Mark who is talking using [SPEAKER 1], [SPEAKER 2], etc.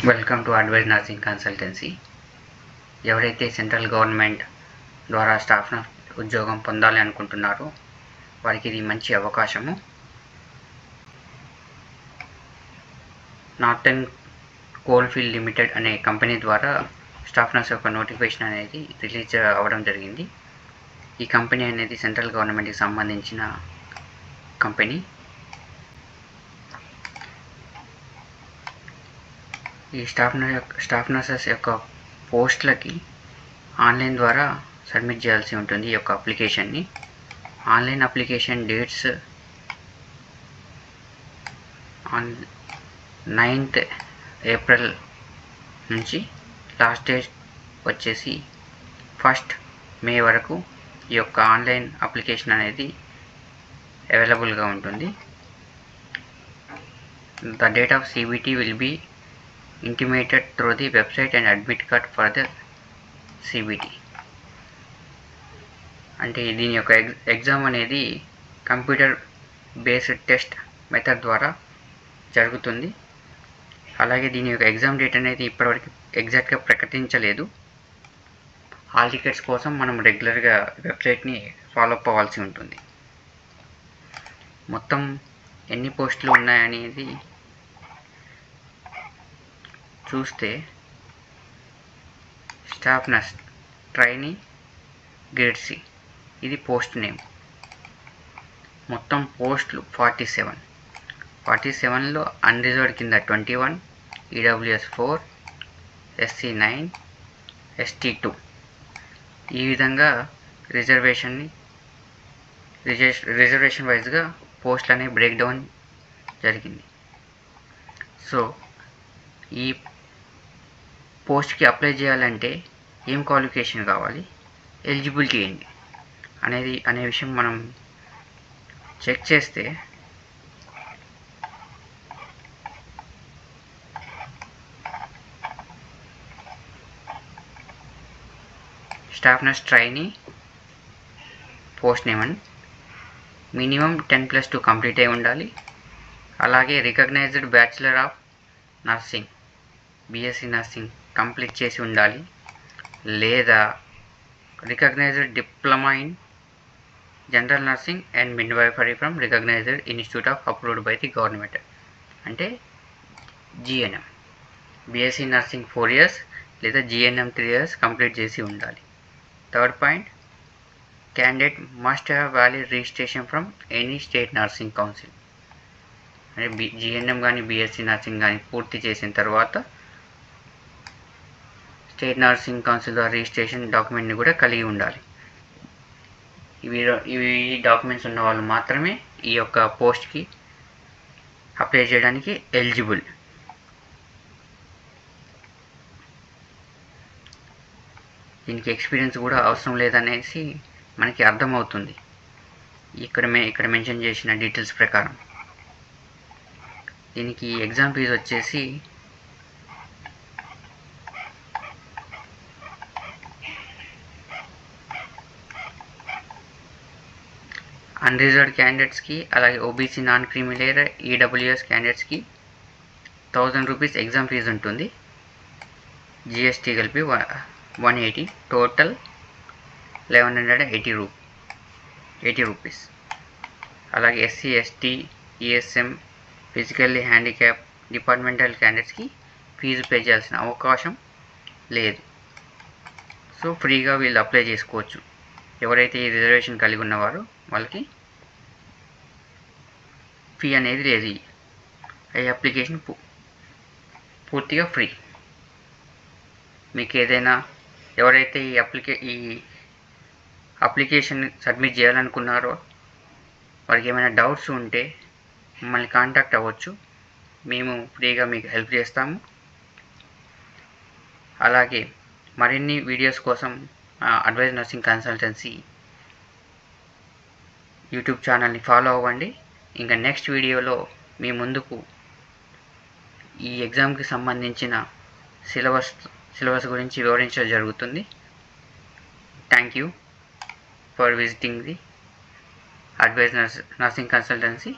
[SPEAKER 1] Welcome to advise nursing consultancy. ఎవరైతే central government ద్వారా staff ఉద్యోగం పొందాలి అనుకుంటున్నారో వారికి ఇది మంచి అవకాశము. నార్టన్ కోల్ఫీల్డ్ లిమిటెడ్ అనే కంపెనీ ద్వారా స్టాఫ్ నర్స్ యొక్క నోటిఫికేషన్ అనేది రిలీజ్ అవ్వడం జరిగింది. ఈ కంపెనీ అనేది సెంట్రల్ గవర్నమెంట్కి సంబంధించిన కంపెనీ. ఈ స్టాఫ్ నర్సెస్ యొక్క పోస్టులకి ఆన్లైన్ ద్వారా సబ్మిట్ చేయాల్సి ఉంటుంది. ఈ యొక్క అప్లికేషన్ని online application dates 9th April నుంచి, లాస్ట్ డేట్ వచ్చేసి 1st మే వరకు ఈ యొక్క ఆన్లైన్ అప్లికేషన్ అనేది అవైలబుల్గా ఉంటుంది. The date of CBT will be intimated through the website and admit card for the CBT. అంటే దీని యొక్క ఎగ్జామ్ అనేది కంప్యూటర్ బేస్డ్ టెస్ట్ మెథడ్ ద్వారా జరుగుతుంది. అలాగే దీని యొక్క ఎగ్జామ్ డేట్ అనేది ఇప్పటివరకు ఎగ్జాక్ట్గా ప్రకటించలేదు. హాల్ టికెట్స్ కోసం మనం రెగ్యులర్గా వెబ్సైట్ని ఫాలో అప్ అవ్వాల్సి ఉంటుంది. మొత్తం ఎన్ని పోస్టులు ఉన్నాయనేది చూస్తే, staff nurse trainee grade C ఇది పోస్ట్ నేమ్. మొత్తం పోస్టులు 47లో అన్రిజర్వ్డ్ కింద 21, EWS 4, SC 9, ST 2. ఈ విధంగా రిజర్వేషన్ వైజ్గా పోస్టులు అనేవి బ్రేక్ డౌన్ జరిగింది. సో ఈ పోస్ట్కి అప్లై చేయాలంటే ఏం క్వాలిఫికేషన్ కావాలి, ఎలిజిబిలిటీ ఏంటి అనే విషయం మనం చెక్ చేస్తే, staff nurse trainee post name and minimum 10+2 complete అయి ఉండాలి. అలాగే recognised bachelor of nursing BSc nursing complete చేసి ఉండాలి, లేదా recognised diploma in general nursing and midwifery from recognised institute of approved by the government, అంటే GNM. BSc nursing 4 years లేదా GNM 3 years complete చేసి ఉండాలి. Third point, candidate must have valid registration from any state nursing council. అంటే GNM కానీ BSc nursing కానీ పూర్తి చేసిన తర్వాత స్టేట్ నర్సింగ్ కౌన్సిల్ ద్వారా రిజిస్ట్రేషన్ డాక్యుమెంట్ని కూడా కలిగి ఉండాలి. ఇవి డాక్యుమెంట్స్ ఉన్న వాళ్ళు మాత్రమే ఈ యొక్క పోస్ట్కి అప్లై చేయడానికి ఎలిజిబుల్. దీనికి ఎక్స్పీరియన్స్ కూడా అవసరం లేదనేసి మనకి అర్థమవుతుంది ఇక్కడ మెన్షన్ చేసిన డీటెయిల్స్ ప్రకారం. దీనికి ఎగ్జామ్ ఫీజు వచ్చేసి అన్రిజర్వ్డ్ క్యాండిడేట్స్కి, అలాగే OBC నాన్ క్రీమీ లేదా EWS క్యాండిడేట్స్కి 1000 రూపీస్ ఎగ్జామ్ ఫీజు ఉంటుంది. GST కలిపి 180, టోటల్ 1180 రూపీస్. అలాగే SC, ST, ESM, physically handicap departmental క్యాండిడేట్స్కి ఫీజు పే చేయాల్సిన అవకాశం లేదు. సో ఫ్రీగా వీళ్ళు అప్లై చేసుకోవచ్చు. ఎవరైతే ఈ రిజర్వేషన్ కలిగి ఉన్నవారో వాళ్ళకి ఫీ అనేది లేదు. ఈ అప్లికేషన్ పూర్తిగా ఫ్రీ. మీకు ఏదైనా ఎవరైతే ఈ అప్లికేషన్ సబ్మిట్ చేయాలనుకున్నారో వారికి ఏమైనా డౌట్స్ ఉంటే మమ్మల్ని కాంటాక్ట్ అవ్వచ్చు. మేము ఫ్రీగా మీకు హెల్ప్ చేస్తాము. అలాగే మరిన్ని వీడియోస్ కోసం అడ్వైజ్ నర్సింగ్ కన్సల్టెన్సీ యూట్యూబ్ ఛానల్ని ఫాలో అవ్వండి. ఇంకా నెక్స్ట్ వీడియోలో మీ ముందుకు ఈ ఎగ్జామ్కి సంబంధించిన సిలబస్ గురించి వివరించడం జరుగుతుంది. Thank you for visiting the advise nursing consultancy.